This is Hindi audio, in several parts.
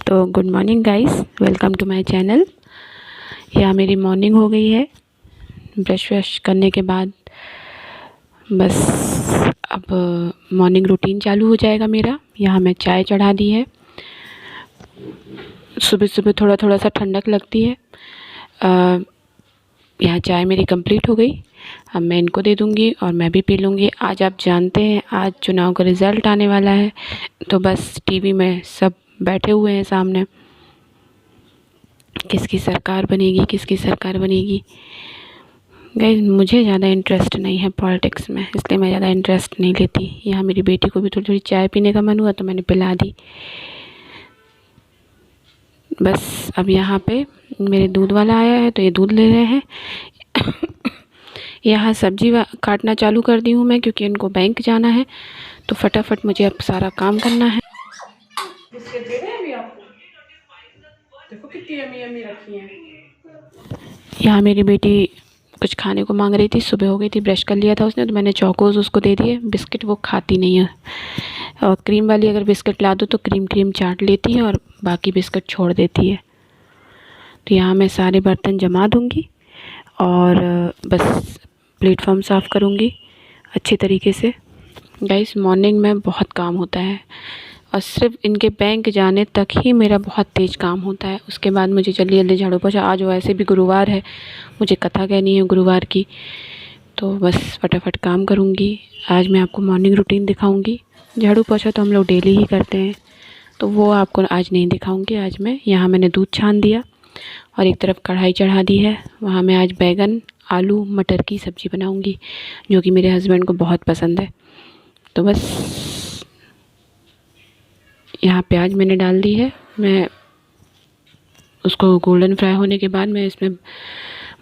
तो good morning guys, welcome to my channel. यहाँ मेरी मॉर्निंग हो गई है। ब्रश व्रश करने के बाद बस अब मॉर्निंग रूटीन चालू हो जाएगा मेरा। यहाँ मैं चाय चढ़ा दी है। सुबह सुबह थोड़ा थोड़ा सा ठंडक लगती है। यहाँ चाय मेरी कंप्लीट हो गई। अब मैं इनको दे दूँगी और मैं भी पी लूँगी। आज आप जानते हैं आज चुनाव का रिज़ल्ट आने वाला है, तो बस टीवी में सब बैठे हुए हैं सामने, किसकी सरकार बनेगी, किसकी सरकार बनेगी। गाइस मुझे ज़्यादा इंटरेस्ट नहीं है पॉलिटिक्स में, इसलिए मैं ज़्यादा इंटरेस्ट नहीं लेती। यहाँ मेरी बेटी को भी थोड़ी थोड़ी चाय पीने का मन हुआ तो मैंने पिला दी। बस अब यहाँ पे मेरे दूध वाला आया है तो ये दूध ले रहे हैं। यहाँ सब्जी काटना चालू कर दी हूँ मैं, क्योंकि इनको बैंक जाना है तो फटाफट मुझे अब सारा काम करना है। बिस्किट दे रहे हैं अभी आपको, देखो कितनी यम्मी यम्मी रखी हैं। यहाँ मेरी बेटी कुछ खाने को मांग रही थी, सुबह हो गई थी, ब्रश कर लिया था उसने, तो मैंने चौकोज़ उसको दे दिए। बिस्किट वो खाती नहीं है, और क्रीम वाली अगर बिस्किट ला दो तो क्रीम चाट लेती है और बाकी बिस्किट छोड़ देती है। तो यहाँ मैं सारे बर्तन जमा दूँगी और बस प्लेटफॉर्म साफ़ करूँगी अच्छे तरीके से। गाइस मॉर्निंग में बहुत काम होता है और सिर्फ इनके बैंक जाने तक ही मेरा बहुत तेज़ काम होता है। उसके बाद मुझे जल्दी जल्दी झाड़ू पोछा, आज वैसे भी गुरुवार है, मुझे कथा कहनी है गुरुवार की, तो बस फटाफट काम करूँगी। आज मैं आपको मॉर्निंग रूटीन दिखाऊँगी। झाड़ू पोछा तो हम लोग डेली ही करते हैं, तो वो आपको आज नहीं दिखाऊँगी। आज मैं यहाँ मैंने दूध छान दिया और एक तरफ कढ़ाई चढ़ा दी है। वहाँ मैं आज बैगन आलू मटर की सब्ज़ी बनाऊँगी, जो कि मेरे हस्बैंड को बहुत पसंद है। तो बस यहाँ प्याज मैंने डाल दी है। मैं उसको गोल्डन फ्राई होने के बाद मैं इसमें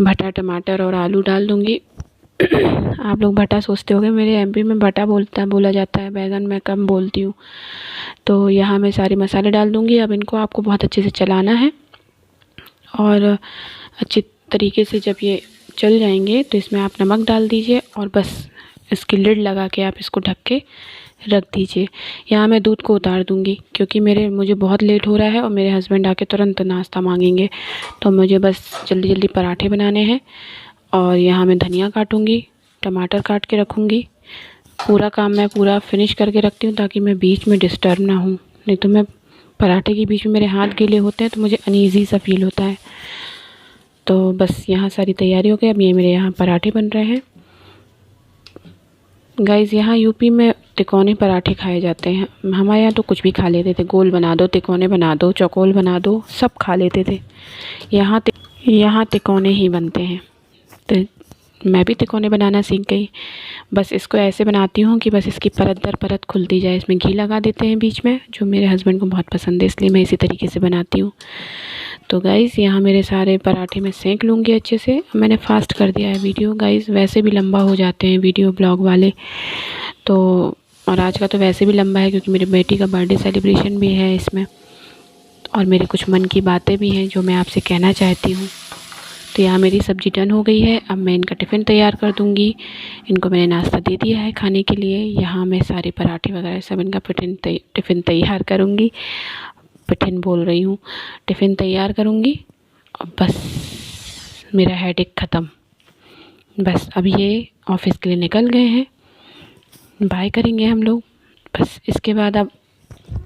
भटा टमाटर और आलू डाल दूँगी। आप लोग भटा सोचते होंगे, मेरे एमपी में भटा बोला जाता है, बैगन मैं कम बोलती हूँ। तो यहाँ मैं सारे मसाले डाल दूँगी। अब इनको आपको बहुत अच्छे से चलाना है और अच्छी तरीके से जब ये चल जाएंगे तो इसमें आप नमक डाल दीजिए और बस इसकी लिड लगा के आप इसको ढक के रख दीजिए। यहाँ मैं दूध को उतार दूँगी, क्योंकि मुझे बहुत लेट हो रहा है और मेरे हस्बैंड आके तुरंत नाश्ता मांगेंगे, तो मुझे बस जल्दी जल्दी पराठे बनाने हैं। और यहाँ मैं धनिया काटूँगी, टमाटर काट के रखूँगी। पूरा काम मैं पूरा फिनिश करके रखती हूँ ताकि मैं बीच में डिस्टर्ब ना हूँ, नहीं तो मैं पराठे के बीच में मेरे हाथ गीले होते हैं तो मुझे अनईज़ी सा फील होता है। तो बस यहाँ सारी तैयारी हो गई। अब ये मेरे यहाँ पराठे बन रहे हैं। गाइस यहाँ यूपी में तिकोने पराठे खाए जाते हैं। हमारे यहाँ तो कुछ भी खा लेते थे, गोल बना दो, तिकोने बना दो, चौकोल बना दो, सब खा लेते थे। यहाँ तिकोने ही बनते हैं, तो मैं भी तिकोने बनाना सीख गई। बस इसको ऐसे बनाती हूँ कि बस इसकी परत दर परत खुलती जाए। इसमें घी लगा देते हैं बीच में, जो मेरे हस्बैंड को बहुत पसंद है, इसलिए मैं इसी तरीके से बनाती हूँ। तो गाइज़ यहाँ मेरे सारे पराठे मैं सेंक लूँगी अच्छे से। मैंने फास्ट कर दिया है वीडियो गाइज़, वैसे भी लंबा हो जाते हैं वीडियो ब्लॉग वाले तो, और आज का तो वैसे भी लंबा है क्योंकि मेरी बेटी का बर्थडे सेलिब्रेशन भी है इसमें, और मेरे कुछ मन की बातें भी हैं जो मैं आपसे कहना चाहती हूँ। तो यहाँ मेरी सब्ज़ी डन हो गई है। अब मैं इनका टिफ़िन तैयार कर दूँगी। इनको मैंने नाश्ता दे दिया है खाने के लिए। यहाँ मैं सारे पराठे वगैरह सब इनका टिफ़िन तैयार करूँगी। टिफ़िन बोल रही हूँ, टिफ़िन तैयार करूँगी और बस मेरा हेडेक ख़त्म। बस अब ये ऑफ़िस के लिए निकल गए हैं, बाय करेंगे हम लोग। बस इसके बाद अब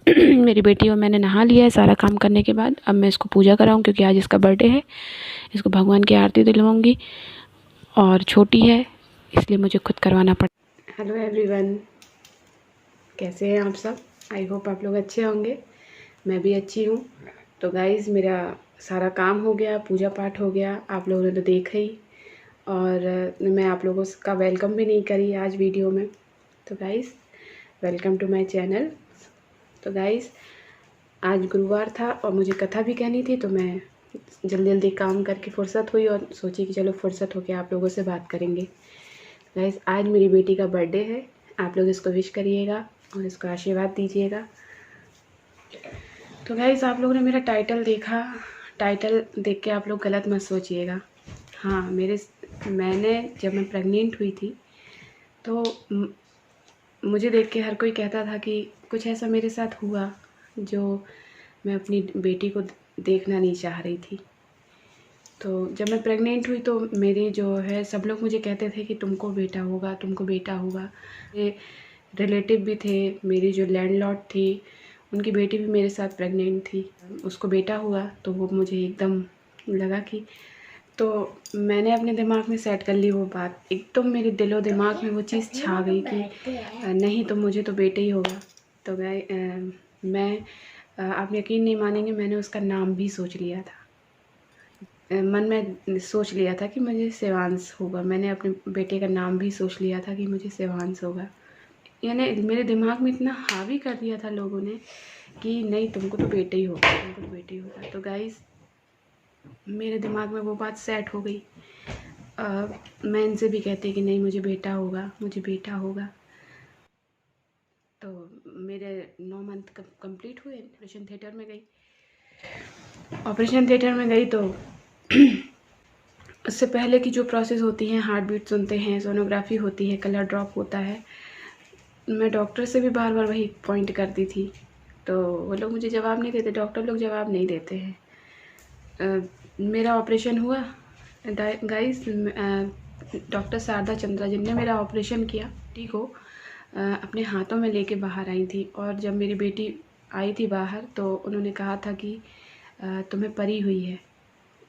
मेरी बेटी और मैंने नहा लिया है सारा काम करने के बाद। अब मैं इसको पूजा कराऊँ, क्योंकि आज इसका बर्थडे है, इसको भगवान की आरती दिलवाऊँगी और छोटी है इसलिए मुझे खुद करवाना पड़ा। हेलो एवरीवन, कैसे हैं आप सब? आई होप आप लोग अच्छे होंगे, मैं भी अच्छी हूँ। तो गाइज़ मेरा सारा काम हो गया, पूजा पाठ हो गया, आप लोगों ने तो देखा ही, और मैं आप लोगों का वेलकम भी नहीं करी आज वीडियो में। तो guys welcome to my channel. तो गाइज़ आज गुरुवार था और मुझे कथा भी कहनी थी, तो मैं जल्दी जल्दी काम करके फुर्सत हुई और सोची कि चलो फुर्सत होके आप लोगों से बात करेंगे। गाइज़ आज मेरी बेटी का बर्थडे है, आप लोग इसको विश करिएगा और इसको आशीर्वाद दीजिएगा। तो गाइज़ आप लोगों ने मेरा टाइटल देखा, टाइटल देख के आप लोग गलत मत सोचिएगा। हाँ, मैंने जब मैं प्रेग्नेंट हुई थी तो मुझे देख के हर कोई कहता था कि कुछ ऐसा मेरे साथ हुआ जो मैं अपनी बेटी को देखना नहीं चाह रही थी। तो जब मैं प्रेग्नेंट हुई तो मेरे जो है सब लोग मुझे कहते थे कि तुमको बेटा होगा, तुमको बेटा होगा। मेरे रिलेटिव भी थे, मेरी जो लैंडलॉर्ड थी उनकी बेटी भी मेरे साथ प्रेग्नेंट थी, उसको बेटा हुआ तो वो मुझे एकदम लगा कि, तो मैंने अपने दिमाग में सेट कर ली वो बात, एकदम मेरे दिलो दिमाग में वो चीज़ छा गई कि नहीं तो मुझे तो बेटा ही होगा। तो मैं आप यकीन नहीं मानेंगे, मैंने उसका नाम भी सोच लिया था। मन में सोच लिया था कि मुझे शिवांश होगा। मैंने अपने बेटे का नाम भी सोच लिया था कि मुझे शिवांश होगा। यानी मेरे दिमाग में इतना हावी कर दिया था लोगों ने कि नहीं तुमको तो बेटा ही होगा, तुमको तो बेटा ही होगा। तो गाइस मेरे दिमाग में वो बात सेट हो गई। मैं इनसे भी कहती कि नहीं मुझे बेटा होगा, मुझे बेटा होगा। तो मेरे 9 मंथ कंप्लीट हुए, ऑपरेशन थिएटर में गई। ऑपरेशन थिएटर में गई तो उससे पहले की जो प्रोसेस होती है, हार्ट बीट सुनते हैं, सोनोग्राफी होती है, कलर ड्रॉप होता है। मैं डॉक्टर से भी बार बार वही पॉइंट करती थी, तो वो लोग मुझे जवाब नहीं देते, डॉक्टर लोग जवाब नहीं देते हैं। मेरा ऑपरेशन हुआ गाइस, डॉक्टर शारदा चंद्रा जिनने मेरा ऑपरेशन किया बेटी को अपने हाथों में लेके बाहर आई थी। और जब मेरी बेटी आई थी बाहर तो उन्होंने कहा था कि तुम्हें परी हुई है।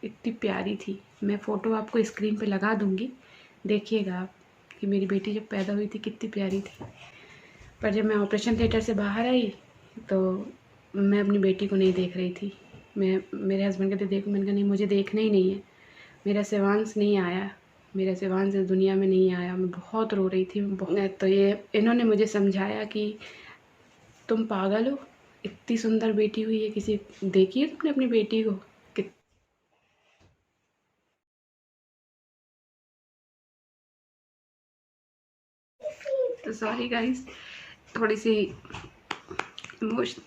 इतनी प्यारी थी, मैं फ़ोटो आपको स्क्रीन पे लगा दूँगी, देखिएगा आप कि मेरी बेटी जब पैदा हुई थी कितनी प्यारी थी। पर जब मैं ऑपरेशन थिएटर से बाहर आई तो मैं अपनी बेटी को नहीं देख रही थी। मेरे हस्बैंड कहते देखो, मैंने कहा नहीं मुझे देखना ही नहीं है, मेरा शिवांश नहीं आया, मेरा शिवांश इस दुनिया में नहीं आया। मैं बहुत रो रही थी। तो ये इन्होंने मुझे समझाया कि तुम पागल हो, इतनी सुंदर बेटी हुई है, किसी देखी है तुमने अपनी बेटी को? तो सॉरी गाइस, थोड़ी सी इमोशनल।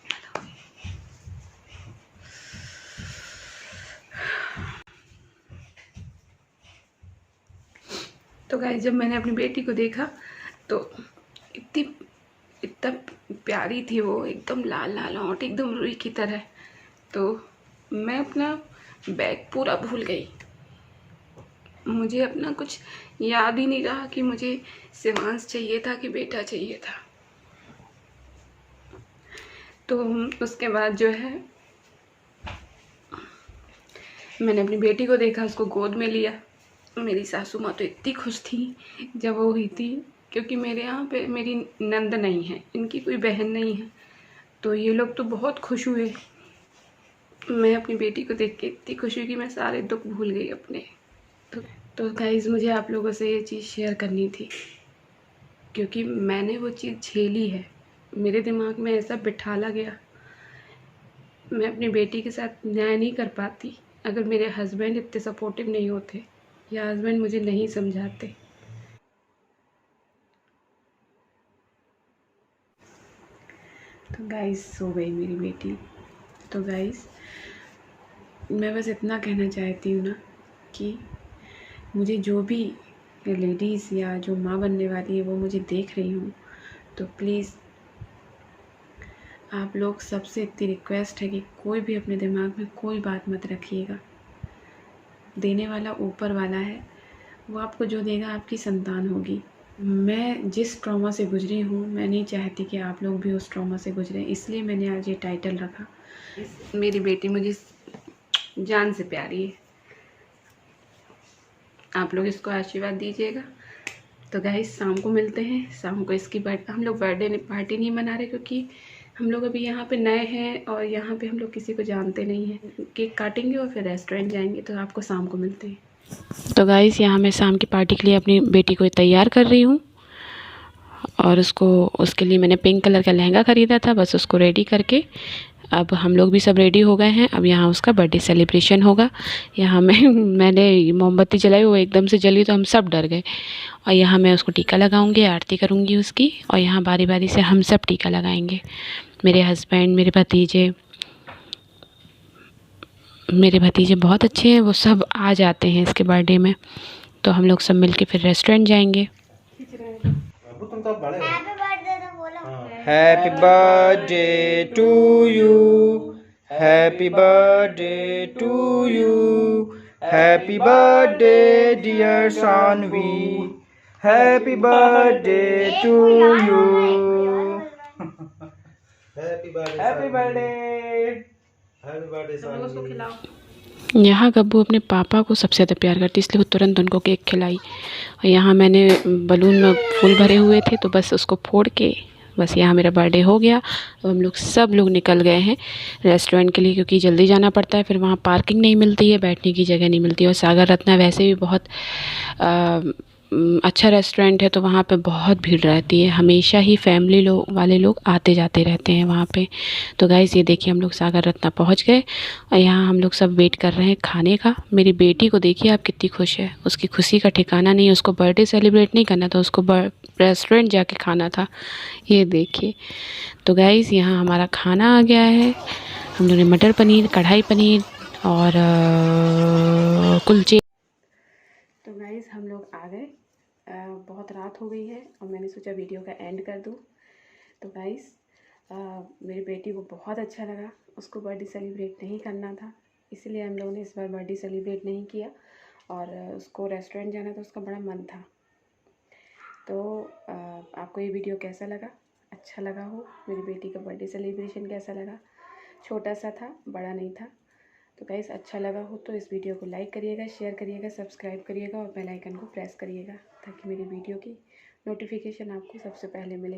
तो गाइस जब मैंने अपनी बेटी को देखा तो इतना प्यारी थी वो, एकदम लाल लाल होंठ, एकदम रुई की तरह। तो मैं अपना बैग पूरा भूल गई, मुझे अपना कुछ याद ही नहीं रहा कि मुझे शिवांश चाहिए था कि बेटा चाहिए था। तो उसके बाद जो है मैंने अपनी बेटी को देखा, उसको गोद में लिया। मेरी सासू माँ तो इतनी खुश थी जब वो हुई थी, क्योंकि मेरे यहाँ पे मेरी नंद नहीं है, इनकी कोई बहन नहीं है, तो ये लोग तो बहुत खुश हुए। मैं अपनी बेटी को देख के इतनी खुश हुई कि मैं सारे दुख भूल गई अपने। तो गाइज़ मुझे आप लोगों से ये चीज़ शेयर करनी थी, क्योंकि मैंने वो चीज़ झेली है, मेरे दिमाग में ऐसा बिठाला गया। मैं अपनी बेटी के साथ न्याय नहीं कर पाती अगर मेरे हस्बैंड इतने सपोर्टिव नहीं होते या हस्बैंड मुझे नहीं समझाते। तो गाइस सो गई मेरी बेटी। तो गाइस मैं बस इतना कहना चाहती हूँ ना कि मुझे जो भी लेडीज़ या जो माँ बनने वाली है वो मुझे देख रही हूँ, तो प्लीज़ आप लोग सबसे इतनी रिक्वेस्ट है कि कोई भी अपने दिमाग में कोई बात मत रखिएगा। देने वाला ऊपर वाला है, वो आपको जो देगा आपकी संतान होगी। मैं जिस ट्रॉमा से गुजरी हूँ, मैं नहीं चाहती कि आप लोग भी उस ट्रॉमा से गुजरें, इसलिए मैंने आज ये टाइटल रखा। मेरी बेटी मुझे जान से प्यारी है, आप लोग इसको आशीर्वाद दीजिएगा। तो गाइस शाम को मिलते हैं। शाम को इसकी हम लोग बर्थडे पार्टी नहीं मना रहे, क्योंकि हम लोग अभी यहाँ पे नए हैं और यहाँ पे हम लोग किसी को जानते नहीं हैं। केक काटेंगे और फिर रेस्टोरेंट जाएंगे, तो आपको शाम को मिलते हैं। तो गाइस यहाँ मैं शाम की पार्टी के लिए अपनी बेटी को तैयार कर रही हूँ, और उसके लिए मैंने पिंक कलर का लहंगा ख़रीदा था, बस उसको रेडी करके अब हम लोग भी सब रेडी हो गए हैं। अब यहाँ उसका बर्थडे सेलिब्रेशन होगा। यहाँ मैंने मोमबत्ती जलाई, वो एकदम से जली तो हम सब डर गए। और यहाँ मैं उसको टीका लगाऊंगी, आरती करूँगी उसकी, और यहाँ बारी बारी से हम सब टीका लगाएंगे। मेरे हस्बैंड, मेरे भतीजे बहुत अच्छे हैं, वो सब आ जाते हैं इसके बर्थडे में। तो हम लोग सब मिल के फिर रेस्टोरेंट जाएंगे। Happy birthday to you, happy birthday to you, happy birthday dear Shanvi, happy birthday to you, happy birthday, happy birthday, happy birthday. उसको खिलाओ। यहाँ गब्बू अपने पापा को सबसे ज़्यादा प्यार करती है, इसलिए वो तुरंत उनको केक खिलाई। और यहाँ मैंने बलून में फूल भरे हुए थे तो बस उसको फोड़ के बस यहाँ मेरा बर्थडे हो गया। अब हम लोग सब लोग निकल गए हैं रेस्टोरेंट के लिए, क्योंकि जल्दी जाना पड़ता है, फिर वहाँ पार्किंग नहीं मिलती है, बैठने की जगह नहीं मिलती है। और सागर रत्ना वैसे भी बहुत अच्छा रेस्टोरेंट है, तो वहाँ पे बहुत भीड़ रहती है, हमेशा ही फैमिली वाले लोग आते जाते रहते हैं वहाँ पे। तो गाइस ये देखिए हम लोग सागर रत्ना पहुँच गए और यहाँ हम लोग सब वेट कर रहे हैं खाने का। मेरी बेटी को देखिए आप कितनी खुश है, उसकी खुशी का ठिकाना नहीं है। उसको बर्थडे सेलिब्रेट नहीं करना था, उसको रेस्टोरेंट जाके खाना था। ये देखिए। तो गाइस यहाँ हमारा खाना आ गया है। हम लोगों ने मटर पनीर, कढ़ाई पनीर और कुलचे। तो गाइस हम लोग आ गए। बहुत रात हो गई है और मैंने सोचा वीडियो का एंड कर दूँ। तो गाइस मेरी बेटी को बहुत अच्छा लगा, उसको बर्थडे सेलिब्रेट नहीं करना था, इसलिए हम लोगों ने इस बार बर्थडे सेलिब्रेट नहीं किया। और उसको रेस्टोरेंट जाना था, उसका बड़ा मन था। तो आपको ये वीडियो कैसा लगा? अच्छा लगा हो? मेरी बेटी का बर्थडे सेलिब्रेशन कैसा लगा? छोटा सा था, बड़ा नहीं था। तो गाइस अच्छा लगा हो तो इस वीडियो को लाइक करिएगा, शेयर करिएगा, सब्सक्राइब करिएगा और बेल आइकन को प्रेस करिएगा, ताकि मेरी वीडियो की नोटिफिकेशन आपको सबसे पहले मिले।